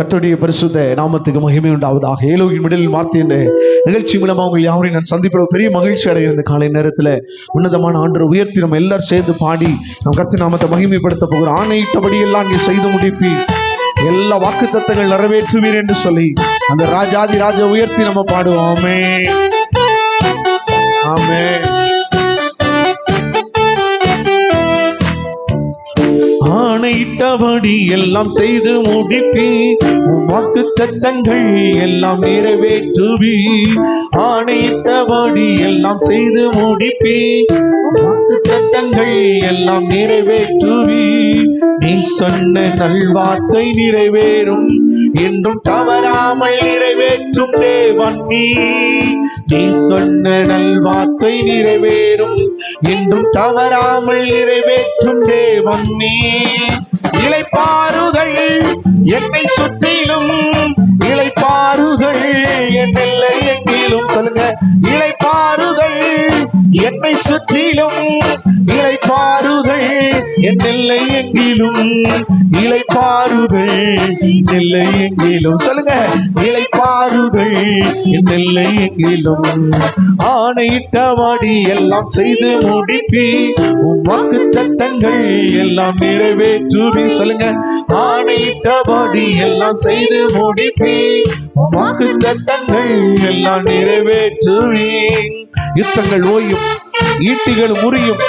கர்த்தருடைய பரிசுத்த நாமத்துக்கு மகிமை உண்டாவதாக. ஏலோகின் மிடலில் வார்த்தை என்ற நிகழ்ச்சி மூலமா உங்கள் யாவரையும் நான் சந்திப்பது பெரிய மகிழ்ச்சி அடைகிறது. காலை நேரத்தில் உன்னதமான ஆண்டவரை உயர்த்தி நம்ம எல்லாரும் சேர்ந்து பாடி நம் கர்த்தர் நாமத்தை மகிமைப்படுத்த போகிறோம். ஆணையிட்டபடி எல்லாம் நீ செய்து முடிப்பி எல்லா வாக்குத்தத்தங்கள் நிறைவேற்றுவீர் என்று சொல்லி அந்த ராஜாதி ராஜா உயர்த்தி நம்ம பாடுவோம். ஆமென், ஆமென். ஆணையிட்டபடி எல்லாம் செய்து முடிப்பி வாக்குத்தத்தங்கள் எல்லாம் நிறைவேற்றுவி. ஆணையிட்டபடி எல்லாம் செய்து முடிப்பி வாக்குத்தத்தங்கள் எல்லாம் நிறைவேற்றுவி. நீ சொன்ன நல்வார்த்தை நிறைவேறும் என்றும் தவறாமல் நிறைவேற்றும் தேவன் நீ. நீ சொன்ன நல்வார்த்தை நிறைவேறும் என்றும் தவறாமல் நிறைவேற்றும் தேவன் நீ. இளைப்பாறுதல் என்னை சுற்றிலும், இளைப்பாறுதல் என் எல்லை எங்கிலும். சொல்லுங்க, இளைப்பாறுதல் என்னை சுற்றிலும், இளைப்பாறுதல் என் எல்லை எங்கிலும். இளைப்பாறுதல் எல்லை எங்கிலும். சொல்லுங்க, இளைப்பாறுதல் என் எல்லை எங்கிலும். ஆணையிட்டபடி எல்லாம் செய்து முடிப்பி வாக்குத்தத்தங்கள் எல்லாம் நிறைவேற்றுவி. சொல்லுங்க, ஆணையிட்டபடி எல்லாம் செய்து முடிப்பி வாக்குத்தத்தங்கள் எல்லாம் நிறைவேற்றுவி. யுத்தங்கள் ஓயும், ஈட்டிகள் முறியும்,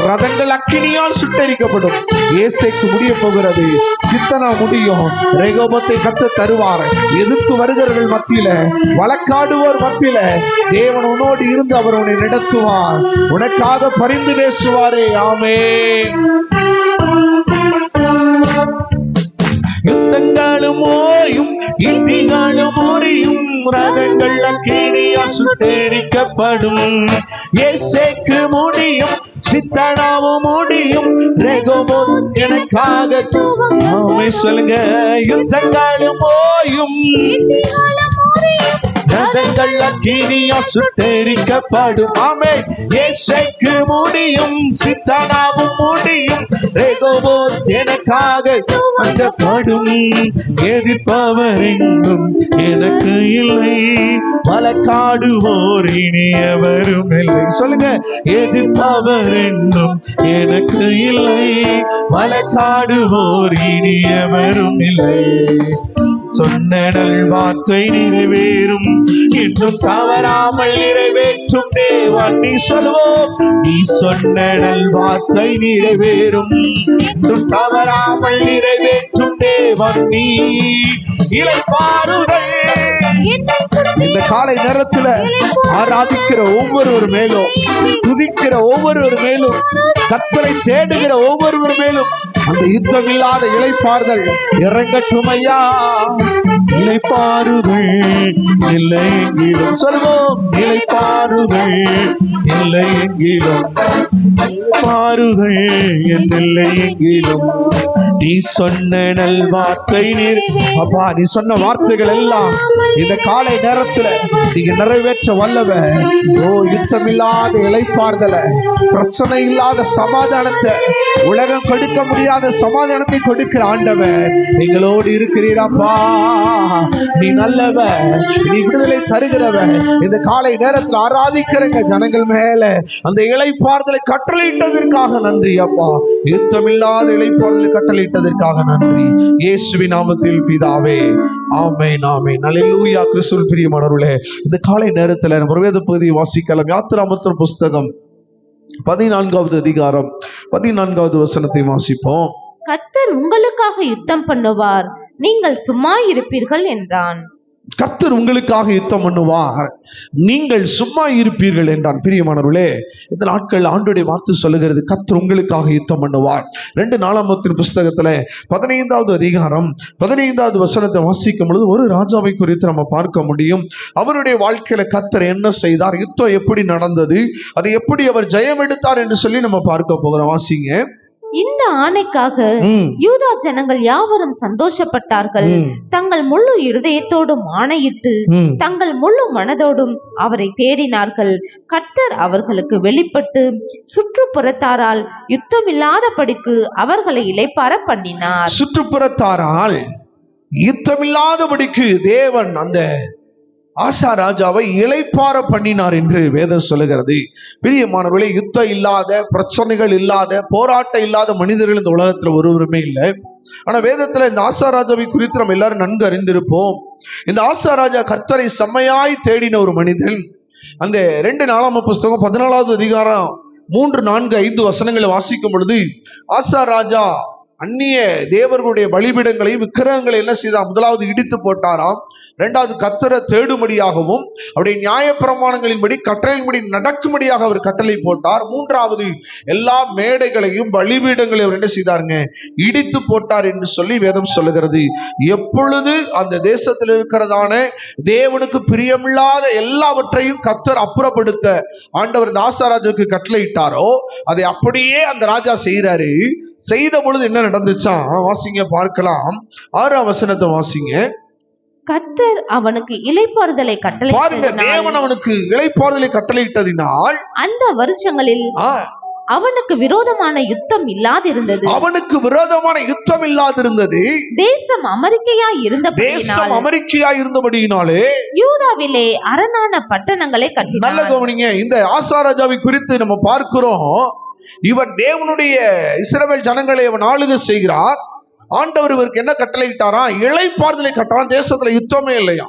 ரதங்கள் அக்கினியால் சுட்டரிக்கப்படும். ஏசைக்கு முடிய போகிறது, சித்தனா முடியும். ரெகோபத்தை கத்த தருவார். எதிர்த்து வருகிறவர்கள் மத்தியில, வழக்காடுவோர் மத்தியில தேவன் உன்னோடு இருந்து அவர் உன்னை நடத்துவார், உனக்காக பரிந்து பேசுவாரே. ஆமென். யுத்தங்களும் ஓயும், ஈட்டிகளும் முறியும், ரதங்கள் அக்கினியால் சுட்டெரிக்கப்படும். ஏசேக்கு முடியும், சித்தனாவும் முடியும், ரெகோபோத் எனக்காக. ஆமென். சொல்லுங்க, யுத்தங்களும் ஓயும், ரதங்கள் அக்கினியால் சுட்டெரிக்கப்படும். ஆமென். ஏசேக்கு முடியும், சித்தனாவும் முடியும், ரெகோபோத் எனக்காக படும். எதிர்ப்பவர் எங்கும் எனக்கு இல்லை, வழக்காடுவோர் இனி எவரும் இல்லை. சொல்லுங்க, எதிர்ப்பவர் என்றும் எனக்கு இல்லை, வழக்காடுவோர் இனி எவரும் இல்லை. சொன்ன நல்வார்த்தை நிறைவேறும் என்றும் தவறாமல் நிறைவேற்றும் தேவன் நீ. சொல்வோம், நீ சொன்ன நல்வார்த்தை நிறைவேறும் என்றும் தவறாமல் நிறைவேற்றும் தேவன் நீ. இளைப்பாறுதல் இந்த காலை நேரத்துல ஆராதிக்கிற ஒவ்வொருவர் மேலும், துதிக்கிற ஒவ்வொருவர் மேலும், கர்த்தரை தேடுகிற ஒவ்வொருவர் மேலும் அந்த யுத்தம் இல்லாத இளைப்பாறுதல் இறங்கட்டும் ஐயா. இளைப்பாறுதல் இல்லை எங்கிலும். சொல்வோம், இளைப்பாறுதல் இல்லை எங்கிலும், இளைப்பாறுதல் என் இல்லை எங்கிலும். நீ சொன்ன நல்வார்த்தை நீர். அப்பா, நீ சொன்ன வார்த்தைகள் எல்லாம் இந்த காலை நேரத்துல நீங்க நிறைவேற்ற வல்லவ. ஓ, யுத்தம் இல்லாத இளைப்பாறுதல, பிரச்சனை இல்லாத சமாதானத்தை, உலகம் கொடுக்க முடியாத சமாதானத்தை கொடுக்கிற ஆண்டவர் எங்களோடு இருக்கிறீரப்பா. நீ நல்லவ, நீ விடுதலை தருகிறவ. இந்த காலை நேரத்தில் ஆராதிக்கிறங்க ஜனங்கள் மேல அந்த இளைப்பாறுதலை கட்டளையிட்டதற்காக நன்றி அப்பா. யுத்தமில்லாத இளைப்பாறுதலை கட்டளையிட்டதற்காக நன்றி. இயேசுவின் நாமத்தில் பிதாவே, ஆமென், ஆமென். அல்லேலூயா. கிறிஸ்துவில் பிரியமானவர்களே, இந்த காலை நேரத்தில் நம்ம வேத பகுதியை வாசிக்கலாம். யாத்திராமத்தின் புஸ்தகம் 14வது அதிகாரம் 14வது வசனத்தை வாசிப்போம். கர்த்தர் உங்களுக்காக யுத்தம் பண்ணுவார், நீங்கள் சும்மா இருப்பீர்கள் என்றான். கர்த்தர் உங்களுக்காக யுத்தம் பண்ணுவார், நீங்கள் சும்மா இருப்பீர்கள் என்றான். பிரியமானவர்களே, இந்த நாட்கள் ஆண்டோடைய வார்த்தை சொல்லுகிறது, கர்த்தர் உங்களுக்காக யுத்தம் பண்ணுவார். 2 நாளாகமத்தின் புஸ்தகத்துல 15வது அதிகாரம் 15வது வசனத்தை வாசிக்கும் பொழுது ஒரு ராஜாவை குறித்து நம்ம பார்க்க முடியும். அவருடைய வாழ்க்கையில கர்த்தர் என்ன செய்தார், யுத்தம் எப்படி நடந்தது, அதை எப்படி அவர் ஜெயம் எடுத்தார் என்று சொல்லி நம்ம பார்க்க போகிறோம். வாசிங்க. இந்த ஆணைக்காக யூதா ஜனங்கள் யாவரும் சந்தோஷப்பட்டார்கள். தங்கள் முழு இருதயத்தோடும் ஆணையிட்டு தங்கள் முழு மனதோடும் அவரை தேடினார்கள். கர்த்தர் அவர்களுக்கு வெளிப்பட்டு சுற்றுப்புறத்தாரால் யுத்தமில்லாதபடிக்கு அவர்களை இளைப்பாற பண்ணினார். சுற்றுப்புறத்தாரால் யுத்தமில்லாதபடிக்கு தேவன் அந்த ஆசா ராஜாவை இளைப்பாற பண்ணினார் என்று வேதம் சொல்லுகிறது. பிரியமானவர்களே, யுத்தம் இல்லாத, பிரச்சனைகள் இல்லாத, போராட்டம் இல்லாத மனிதர்கள் இந்த உலகத்துல ஒருவருமே இல்லை. ஆனா வேதத்துல இந்த ஆசா ராஜாவை குறித்து நம்ம எல்லாரும் நன்கு அறிந்திருப்போம். இந்த ஆசா ராஜா கர்த்தரை செம்மையாய் தேடின ஒரு மனிதன். அந்த 2 நாளாகம புஸ்தகம் 14வது அதிகாரம் 3, 4, 5 வசனங்களை வாசிக்கும் பொழுது, ஆசா ராஜா அந்நிய தேவர்களுடைய பலிபீடங்களை, விக்கிரகங்களை என்ன செய்தார்? முதலாவது இடித்து போட்டாராம். 2வது கர்த்தரை தேடும்படியாகவும் அவருடைய நியாயப்பிரமாணங்களின்படி கட்டளையின்படி நடக்கும்படியாக அவர் கட்டளை போட்டார். 3வது எல்லா மேடைகளையும் பலிபீடங்களையும் அவர் என்ன செய்தாருங்க? இடித்து போட்டார் என்று சொல்லி வேதம் சொல்லுகிறது. எப்பொழுது அந்த தேசத்தில் இருக்கிறதான தேவனுக்கு பிரியமில்லாத எல்லாவற்றையும் கர்த்தர் அப்புறப்படுத்த ஆண்டவர் ஆசாராஜாவுக்கு கட்டளையிட்டாரோ அதை அப்படியே அந்த ராஜா செய்யறாரு. செய்த பொழுது என்ன நடந்துச்சா? வாசிங்க பார்க்கலாம். 6ஆம் வசனத்தை வாசிங்க. கர்த்தர் அவனுக்கு இளைப்பாறுதலை கட்டளையிட்டதினால், தேவன் அவனுக்கு இளைப்பாறுதலை கட்டளையிட்டதினால் அந்த வருஷங்களில் அவனுக்கு விரோதமான யுத்தம் இல்லாதிருந்தது. அவனுக்கு விரோதமான யுத்தம் இல்லாதிருந்தது. தேசம் அமெரிக்கையாய் இருந்தபடியினாலே யூதாவிலே அரணான பட்டணங்களை கட்டினான். நல்ல கவனிங்க, இந்த ஆசா ராஜாவை குறித்து நம்ம பார்க்கிறோம். இவன் தேவனுடைய இஸ்ரவேல் ஜனங்களை அவன் ஆளுகை செய்கிறார். ஆண்டவர் இவருக்கு என்ன கட்டளையிட்டாரா? இளைப்பாறுதலை கட்டாராம். தேசத்துல யுத்தமே இல்லையா?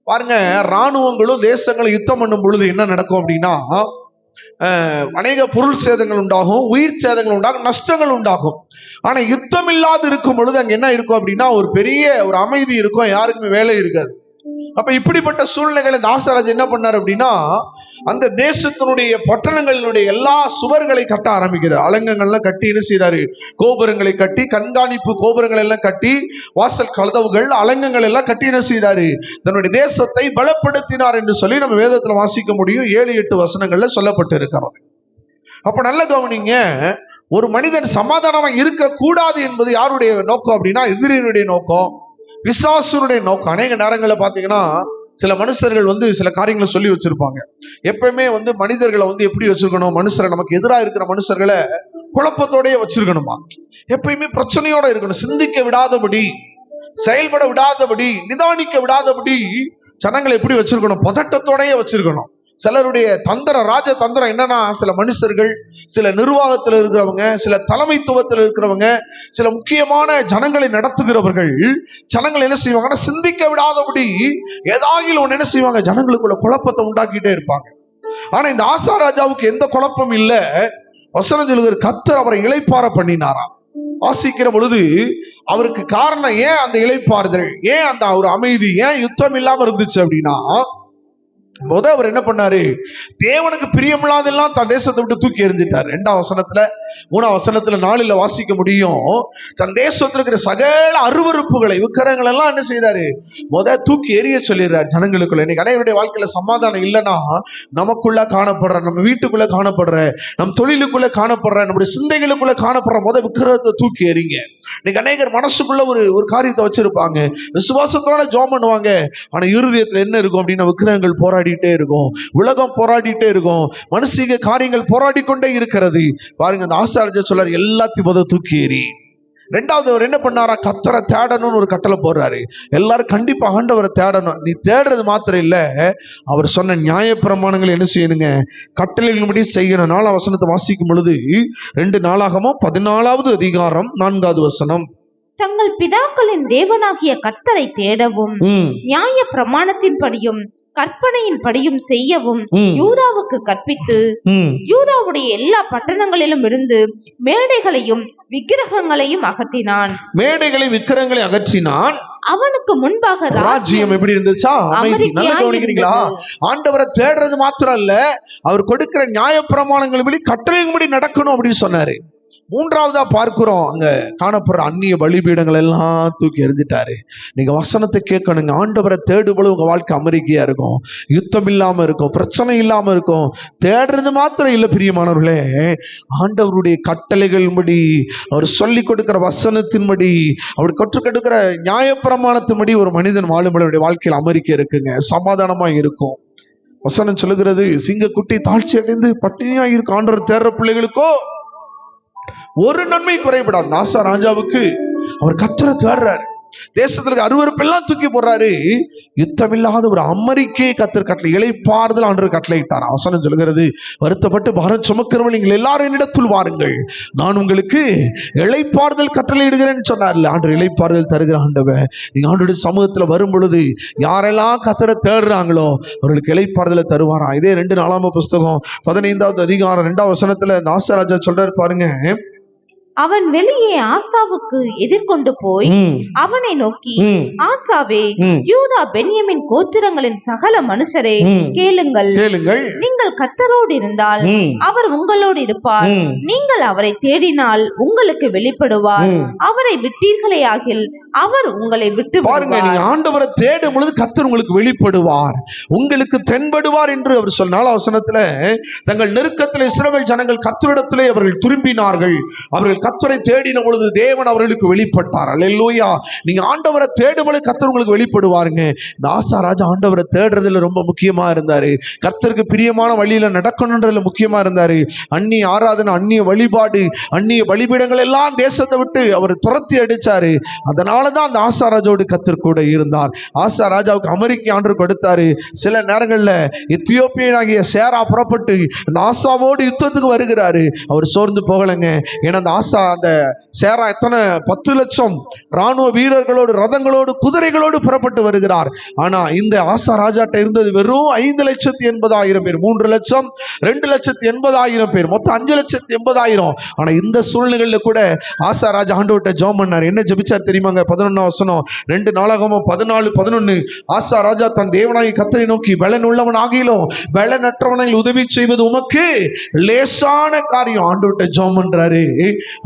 பாருங்க, இராணுவங்களும் தேசங்களும் யுத்தம் பண்ணும் பொழுது என்ன நடக்கும் அப்படின்னா, அநேக பொருள் சேதங்கள் உண்டாகும், உயிர் சேதங்கள் உண்டாகும், நஷ்டங்கள் உண்டாகும். ஆனா யுத்தம் இல்லாது இருக்கும் பொழுது அங்க என்ன இருக்கும் அப்படின்னா, ஒரு பெரிய ஒரு அமைதி இருக்கும், யாருக்குமே வேலை இருக்காது. அப்ப இப்படிப்பட்ட சூழ்நிலைகளை ஆசாராஜா என்ன பண்ணார் அப்படின்னா, அந்த தேசத்தினுடைய பட்டணங்களினுடைய எல்லா சுவர்களை கட்ட ஆரம்பிக்கிறார். அலங்கங்கள்லாம் கட்டி என்ன செய்யறாரு? கோபுரங்களை கட்டி, கண்காணிப்பு கோபுரங்கள் எல்லாம் கட்டி, வாசல் கதவுகள், அலங்கங்கள் எல்லாம் கட்டி என்ன செய்யறாரு? தன்னுடைய தேசத்தை பலப்படுத்தினார் என்று சொல்லி நம்ம வேதத்துல வாசிக்க முடியும். 7, 8 வசனங்கள்ல சொல்லப்பட்டு இருக்கிறது. அப்ப நல்ல கவனிங்க, ஒரு மனிதன் சமாதானமா இருக்க கூடாது என்பது யாருடைய நோக்கம் அப்படின்னா, எதிரியினுடைய நோக்கம், பிசாசுனுடைய நோக்கம். அநேக நேரங்களில் பாத்தீங்கன்னா சில மனுஷர்கள் சில காரியங்களை சொல்லி வச்சிருப்பாங்க. எப்பவுமே மனிதர்களை எப்படி வச்சிருக்கணும்? மனுஷரை, நமக்கு எதிராக இருக்கிற மனுஷர்களை குழப்பத்தோடய வச்சிருக்கணுமா? எப்பயுமே பிரச்சனையோட இருக்கணும். சிந்திக்க விடாதபடி, செயல்பட விடாதபடி, நிதானிக்க விடாதபடி ஜனங்களை எப்படி வச்சிருக்கணும்? பதட்டத்தோடய வச்சிருக்கணும். சிலருடைய தந்திரம், ராஜ தந்திரம் என்னன்னா, சில மனுஷர்கள், சில நிர்வாகத்தில் இருக்கிறவங்க, சில தலைமைத்துவத்தில் இருக்கிறவங்க, சில முக்கியமான ஜனங்களை நடத்துகிறவர்கள் ஜனங்களை என்ன செய்வாங்கன்னா, சிந்திக்க விடாதபடி ஏதாவது ஒன்று என்ன செய்வாங்க? ஜனங்களுக்குள்ள குழப்பத்தை உண்டாக்கிட்டே இருப்பாங்க. ஆனா இந்த ஆசா ராஜாவுக்கு எந்த குழப்பம் இல்ல. வசனம் சொல்லுகிற கர்த்தர் அவரை இளைப்பாற பண்ணினாராம். வாசிக்கிற பொழுது அவருக்கு காரணம், ஏன் அந்த இளைப்பாறுதல், ஏன் அந்த ஒரு அமைதி, ஏன் யுத்தம் இல்லாம இருந்துச்சு அப்படின்னா, அவர் என்ன பண்ணாரு? தேவனுக்கு பிரியமில்லாதெல்லாம் தன் தேசத்தை விட்டு தூக்கி எறிஞ்சிட்டார். 2ஆம் வசனத்துல, 3ஆம் வசனத்துல, 4ல் வாசிக்க முடியும். தன் தேசத்துல இருக்கிற சகல அருவருப்புகளை, விக்கிரகங்கள் எல்லாம் என்ன செய்தாரு? தூக்கி எறிய சொல்லிடுறார் ஜனங்களுக்குள்ள. இன்னைக்கு அனைவருடைய வாழ்க்கையில சமாதானம் இல்லைன்னா, நமக்குள்ள காணப்படுற, நம்ம வீட்டுக்குள்ள காணப்படுற, நம் தொழிலுக்குள்ள காணப்படுற, நம்முடைய சிந்தைகளுக்குள்ள காணப்படுற விக்கிரகத்தை தூக்கி எறிங்க. இன்னைக்கு அநேகர் மனசுக்குள்ள ஒரு காரியத்தை வச்சிருப்பாங்க, விசுவாசத்தோட ஜெபம் பண்ணுவாங்க. ஆனா இருதயத்துல என்ன இருக்கும் அப்படின்னா, விக்கிரகங்கள் போராடிட்டே இருக்கும், உலகம் போராடிட்டே இருக்கும், மனுஷிக காரியங்கள் போராடி கொண்டே இருக்கிறது. பாருங்க, அந்த ஆசாரியர் சொல்றாரு, எல்லாத்தையும் தூக்கி எறி. 2வது அவர் என்ன பண்ணாரா? கர்த்தரை தேடணும்னு ஒரு கட்டளை போடுறாரு. எல்லாரும் கண்டிப்பா ஆண்டவரை தேடணும். நீ தேடுறது மாத்திரம் இல்ல, அவர் சொன்ன நியாயப்பிரமாணங்களை என்ன செய்யணுங்க? கட்டளைகளின்படி செய்யணும். 4ஆம் வசனத்தை வாசிக்கும் பொழுது, 2 நாளாகமம் 14வது அதிகாரம் 4வது வசனம். தங்கள் பிதாக்களின் தேவனாகிய கர்த்தரை தேடவும், நியாய பிரமாணத்தின்படியும் கற்பனையின் படியும் செய்யவும் யூதாவுக்கு கற்பித்து, யூதாவுடைய எல்லா பட்டணங்களிலும் இருந்து மேடைகளையும் விக்கிரகங்களையும் அகற்றினான். மேடைகளை விக்கிரகங்களை அகற்றினான். அவனுக்கு முன்பாக ராஜ்யம் எப்படி இருந்துச்சா? அமைதி. நல்லா கவனிக்கிறீங்களா? ஆண்டவரை தேடுறது மாத்திரம் இல்ல, அவர் கொடுக்கிற நியாய பிரமாணங்கள் கட்டளையின்படி நடக்கணும் அப்படின்னு சொன்னாரு. 3வதா பார்க்கிறோம், அங்க காணப்படுற அந்நிய பலிபீடங்கள் எல்லாம் தூக்கி எறிஞ்சிட்டாரு. நீங்க வசனத்தை கேட்கணுங்க. ஆண்டவரை தேடும்போது உங்க வாழ்க்கை அமெரிக்கையா இருக்கும், யுத்தம் இல்லாம இருக்கும், பிரச்சனை இல்லாம இருக்கும். தேடுறது மாத்திரம் இல்ல பிரியமானவர்களே, ஆண்டவருடைய கட்டளைகளின்படி, அவர் சொல்லி கொடுக்கிற வசனத்தின்படி, அவர் கற்றுக் கொடுக்கிற நியாயப்பிரமாணத்தின்படி ஒரு மனிதன் வாழும்படி வாழ்க்கையில் அமெரிக்கா இருக்குங்க, சமாதானமா இருக்கும். வசனம் சொல்லுகிறது, சிங்கக்குட்டி தாழ்ச்சி அடைந்து பட்டினியா இருக்கு, ஆண்டவர் தேடுற பிள்ளைகளுக்கோ ஒரு நன்மை குறைபடாது. ஆசா ராஜாவுக்கு அவர் கர்த்தரை தேடுறாரு. தேசத்துல அருவருப்பெல்லாம் தூக்கி போடுறாரு. யுத்தமில்லாத ஒரு அமெரிக்கையை கத்தர் கட்டளை, இளைப்பாறுதல் ஆண்டவர் கட்டளையிட்டார். வசனம் சொல்கிறது, வருத்தப்பட்டு பாரம் சுமக்கிறவர்கள் நீங்கள் எல்லாரும் என்னிடத்தில் வாருங்கள், நான் உங்களுக்கு இளைப்பாறுதல் கட்டளையிடுகிறேன்னு சொன்னார்ல. ஆண்டவர் இளைப்பாறுதல் தருகிற ஆண்டவர். நீங்க ஆண்டவருடைய சமூகத்துல வரும் பொழுது யாரெல்லாம் கத்தரை தேடுறாங்களோ அவர்களுக்கு இளைப்பாறுதலை தருவாரா. இதே 2 நாளாகம புஸ்தகம் 15வது அதிகாரம் 2வது வசனத்துல ஆசா சொல்றாரு பாருங்க. அவன் வெளியே ஆசாவுக்கு எதிர்கொண்டு போய் அவனை நோக்கி, ஆசாவே, யூதா பென்யமின் கோத்திரங்களின் சகல மனுஷரே, கேளுங்கள். நீங்கள் கர்த்தரோடு இருந்தால் அவர் உங்களோடு இருப்பார். நீங்கள் அவரை தேடினால் உங்களுக்கு வெளிப்படுவார். அவரை விட்டீர்களே ஆகில் அவர் உங்களை விட்டு பாருங்க. நீங்க ஆண்டவரை தேடும் பொழுது கர்த்தர் உங்களுக்கு வெளிப்படுவார், உங்களுக்கு தென்படுவார் என்று அவர் சொன்னால். அவசரத்துல தங்கள் நெருக்கத்தில் இஸ்ரவேல் ஜனங்கள் கர்த்தரிடத்திலே அவர்கள் திரும்பினார்கள். அவர்கள் கர்த்தரை தேடின பொழுது தேவன் அவர்களுக்கு வெளிப்பட்டார். அல்லேலூயா. நீங்க ஆண்டவரை தேடும் பொழுது கர்த்தர் உங்களுக்கு வெளிப்படுவாருங்க. இந்த ஆசா ராஜா ஆண்டவரை தேடுறதுல ரொம்ப முக்கியமா இருந்தாரு. கர்த்தருக்கு பிரியமான வழியில நடக்கணும்ன்றதுல முக்கியமா இருந்தாரு. அந்நிய ஆராதனை, அந்நிய வழிபாடு, அந்நிய பலிபீடங்கள் எல்லாம் தேசத்தை விட்டு அவர் துரத்தி அடிச்சாரு. அதனாலதான் அந்த ஆசா ராஜாவோடு கர்த்தர் கூட இருந்தார். ஆசா ராஜாவுக்கு அமெரிக்க ஆண்டவர் கொடுத்தாரு. சில நேரங்கள்ல எத்தியோப்பியனாகிய சேரா புறப்பட்டு அந்த ஆசாவோடு யுத்தத்துக்கு வருகிறாரு. அவர் சோர்ந்து போகலைங்க. ஏன்னா அந்த ஆசா, அந்த சேரா எத்தனை 10 லட்சம் ராணுவ வீரர்களோடு, ரதங்களோடு, குதிரைகளோடு புறப்பட்டு வருகிறார். ஆனா இந்த ஆசா ராஜாட்ட இருந்தது வெறும் 5,80,000 பேர். 3 லட்சம் 2,80,000 பேர், மொத்தம் 5,80,000. ஆனா இந்த சூழ்நிலையில கூட ஆசா ராஜா ஆண்டவர்ட்ட ஜெபம் பண்ணார். என்ன ஜெபிச்சார் தெரியுமாங்க? 11 வசனம் 2 நாளாகமம் 14:11. ஆசா ராஜா தன் தேவனாகிய கர்த்தரை நோக்கி, பலன் உள்ளவன் ஆகிலும் பலனற்றவனை உதவி செய்வது உமக்கு லேசான காரியம். ஆண்டவர்ட்ட ஜெபம் பண்றாரு.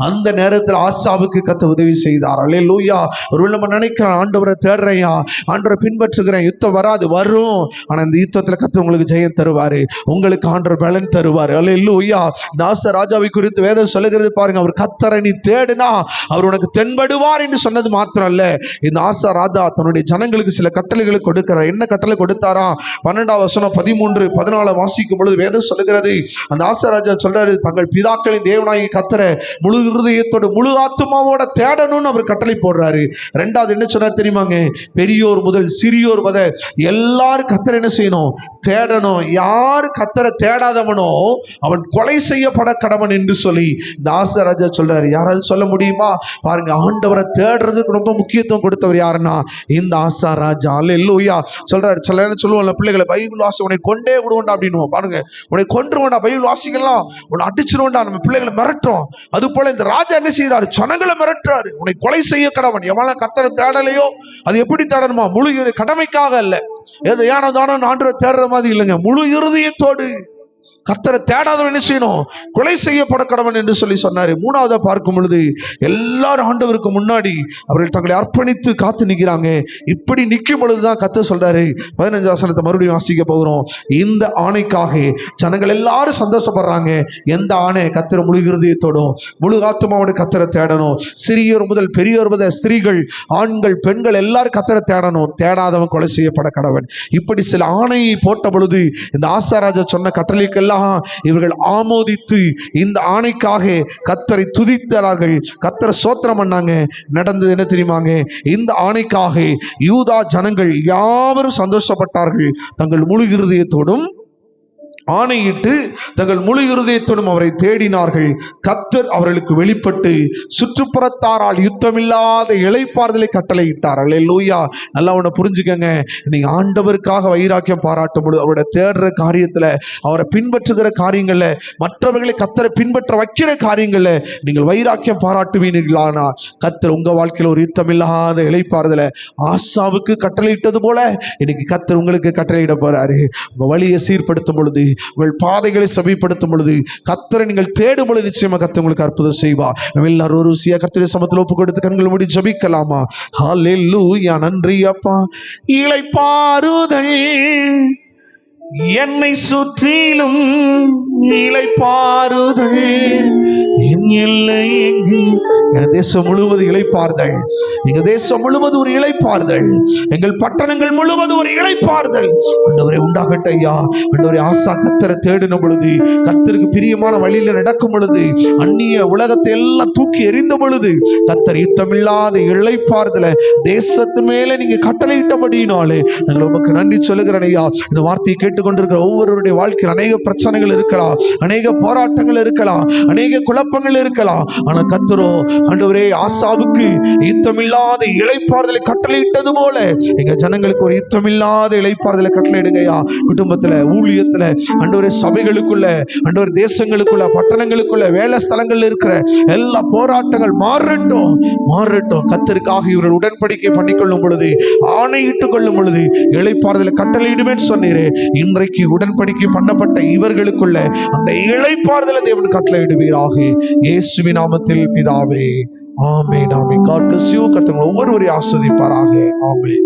அந்த நேரத்தில் ஆசாவுக்கு கர்த்தர் உதவி செய்தார். அல்லேலூயா. ஒருவேளை நம்ம நினைக்கிறோம், ஆண்டவரை தேடுறையா, ஆண்டவரை பின்பற்றுகிறேன், யுத்தம் வராது, வரும். ஆனா இந்த யுத்தத்துல கர்த்தர் உங்களுக்கு ஜெயம் தருவாரு, உங்களுக்கு ஆண்டவர் பலன் தருவாரு. அல்லேலூயா. ஆசா ராஜாவை குறித்து வேதம் சொல்லுகிறது பாருங்க. அவர் கர்த்தரை நீ தேடுனா அவர் உனக்கு தென்படுவார் என்று சொன்னது மாத்திரம் அல்ல, இந்த ஆசா ராஜா தன்னுடைய ஜனங்களுக்கு சில கட்டளைகளை கொடுக்கிறார். என்ன கட்டளை கொடுத்தாரா? 12வது வசனம் 13, 14 வாசிக்கும் பொழுது வேதம் சொல்லுகிறது, அந்த ஆசா ராஜா சொல்றாரு, தங்கள் பிதாக்களின் தேவனாகிய கர்த்தரை முழு இருதயத்தோடு முழு ஆத்துமாவோட தேடணும்னு அவர் கட்டளை போடுறாரு. 2வது என்ன சொன்னார் தெரியுமாங்க? பெரியோர் முதல் சிறியோர் வரை எல்லாரும் கர்த்தரை என்ன செய்யணும்? தேடணும். யார் கர்த்தரை தேடாதவனோ அவன் கொலை செய்யப்பட கடவன் என்று சொல்லி இந்த ஆசா ராஜா சொல்றாரு. யாராவது சொல்ல முடியுமா? பாருங்க, ஆண்டவரை தேடுறதுக்கு ரொம்ப முக்கியத்துவம் கொடுத்தவர் யாருன்னா இந்த ஆசா ராஜா. அல்லேலூயா. சொல்றாரு, சொல்லுவாங்க பிள்ளைகளை, பைபிள் வாசி உன்னை கொண்டே விடுவோண்டா அப்படின்னு. பாருங்க, உன்னை கொன்றுவோண்டா, பைபிள் வாசிக்கலாம், உன்னை அடிச்சிருவோண்டா, நம்ம பிள்ளைகளை மிரட்டுறோம். அது போல இந்த ராஜா என்ன செய்யறாரு? ஜனங்களை மிரட்டுறாரு. உன்னை கொலை செய்ய கடவன். எவன கர்த்தரை தேடலையோ அது எப்படி தேடணுமா? முழு கடமைக்காக அல்ல, ஏதோ ஏனதானோ ஆண்டவரை தேடுற மாதிரி இல்லைங்க. முழு இருதயத்தோடு கர்த்தரை தேடாதவன் என்ன செய்யணும்? கொலை செய்யப்பட கடவன் என்று சொல்லி சொன்னாரு. 3வது பார்க்கும் பொழுது எல்லாரும் ஆண்டவருக்கு முன்னாடி அவர்கள் தங்களை அர்ப்பணித்து காத்து நிற்கிறாங்க. இப்படி நிற்கும் பொழுதுதான் கர்த்தர் சொல்றாரு, 15 வசனத்தை மறுபடியும் வாசிக்க போகிறோம். இந்த ஆணைக்காக ஜனங்கள் எல்லாரும் சந்தோஷப்படுறாங்க. எந்த ஆணை? கர்த்தரை முழு இருதயத்தோடும் முழு ஆத்துமாவோடு கர்த்தரை தேடணும். சிறியோர் முதல் பெரியோர் முதல் ஸ்திரீகள், ஆண்கள், பெண்கள் எல்லாரும் கர்த்தரை தேடணும். தேடாதவன் கொலை செய்யப்பட கடவன். இப்படி சில ஆணையை போட்ட பொழுது இந்த ஆசாராஜா சொன்ன கட்டளை இவர்கள் ஆமோதித்து இந்த ஆணைக்காக கர்த்தரை துதித்தார்கள், கர்த்தரை ஸ்தோத்திரம் பண்ணாங்க. நடந்தது என்ன தெரியுமாங்க? இந்த ஆணைக்காக யூதா ஜனங்கள் யாவரும் சந்தோஷப்பட்டார்கள். தங்கள் முழு இருதயத்தோடும் ஆணையிட்டு தங்கள் முழு இருதயத்தோடும் அவரை தேடினார்கள். கர்த்தர் அவர்களுக்கு வெளிப்பட்டு சுற்றுப்புறத்தாரால் யுத்தமில்லாத இளைப்பாறுதலை கட்டளையிட்டார். அல்லேலூயா. நல்லா உன்னை புரிஞ்சுக்கங்க. நீங்க ஆண்டவருக்காக வைராக்கியம் பாராட்டும் பொழுது, அவருடைய தேடுற காரியத்துல, அவரை பின்பற்றுகிற காரியங்கள்ல, மற்றவர்களை கர்த்தரை பின்பற்ற வைக்கிற காரியங்கள்ல நீங்கள் வைராக்கியம் பாராட்டுவீர்களானா கர்த்தர் உங்க வாழ்க்கையில ஒரு யுத்தமில்லாத இளைப்பாறுதலை ஆசாவுக்கு கட்டளையிட்டது போல இன்னைக்கு கர்த்தர் உங்களுக்கு கட்டளையிட போறாரு. உங்க வழியை சீர்படுத்தும் பொழுது, உங்கள் பாதைகளை சபைப்படுத்தும் பொழுது, கர்த்தரை நீங்கள் தேடும் பொழுது நிச்சயமா கர்த்தர் உங்களுக்கு அற்புதம் செய்வார். நம்ம எல்லாரும் ஒரு ருசியா கர்த்தருடைய சமூகத்தில் ஒப்பு கொடுத்து கண்கள் மூடி ஜெபிக்கலாமா? ஹல்லேலூயா. நன்றி அப்பா. இளைப்பாறுதல் என்னை சுற்றிலும், இளைப்பாறுதல் என் எல்லை எங்கள் தேசம் முழுவதும் இளைப்பாறுதல். எங்க தேசம் முழுவதும் ஒரு இளைப்பாறுதல். எங்கள் பட்டணங்கள் முழுவதும் ஒரு இளைப்பாறுதல் ஆண்டவரே உண்டாகட்டும் ஐயா. ஆண்டவரே, ஆசா கர்த்தரை தேடின பொழுது, கர்த்தருக்கு பிரியமான வழியில நடக்கும் பொழுது, அந்நிய உலகத்தை எல்லாம் தூக்கி எறிந்த பொழுது, கர்த்தர் யுத்தமில்லாத இளைப்பாறுதலை தேசத்து மேல நீங்க கட்டளையிட்டபடியினாலே நாங்கள் உமக்கு நன்றி சொல்லுகிறேன் ஐயா. இந்த வார்த்தையை கேட்டுக்கொண்டிருக்கிற ஒவ்வொருவருடைய வாழ்க்கையில் அநேக பிரச்சனைகள் இருக்கலாம், அநேக போராட்டங்கள் இருக்கலாம், அநேக குழப்பங்கள் இருக்கலாம். ஆனா கர்த்தரோ ஆண்டவரே ஆசாவுக்கு யுத்தமில்லாத இளைப்பாறுதலை கட்டளையிட்டது போல எங்க ஜனங்களுக்கு ஒரு யுத்தமில்லாத இளைப்பாறுதலை கட்டளையிடுங்கய்யா. குடும்பத்துல, ஊழியத்துல, ஆண்டவரே சபைகளுக்குள்ள, ஆண்டவர் தேசங்களுக்குள்ள, பட்டணங்களுக்குள்ள, வேலை ஸ்தலங்கள்ல இருக்கிற எல்லா போராட்டங்கள் மாறட்டும், மாறட்டும். கர்த்தருக்காக இவர்கள் உடன்படிக்கை பண்ணிக்கொள்ளும் பொழுது, ஆணையிட்டுக் கொள்ளும் பொழுது இளைப்பாறுதலை கட்டளையிடுவேன் சொன்னீரே. இன்றைக்கு உடன்படிக்கை பண்ணப்பட்ட இவர்களுக்குள்ள அந்த இளைப்பாறுதலை தேவன் கட்டளையிடுவீராக. இயேசுவின் நாமத்தில் பிதாவே, ஆமென், ஆமென். God bless you. கர்த்தர் ஒவ்வொருவரையும் ஆசீர்வதிப்பாராக. ஆமென்.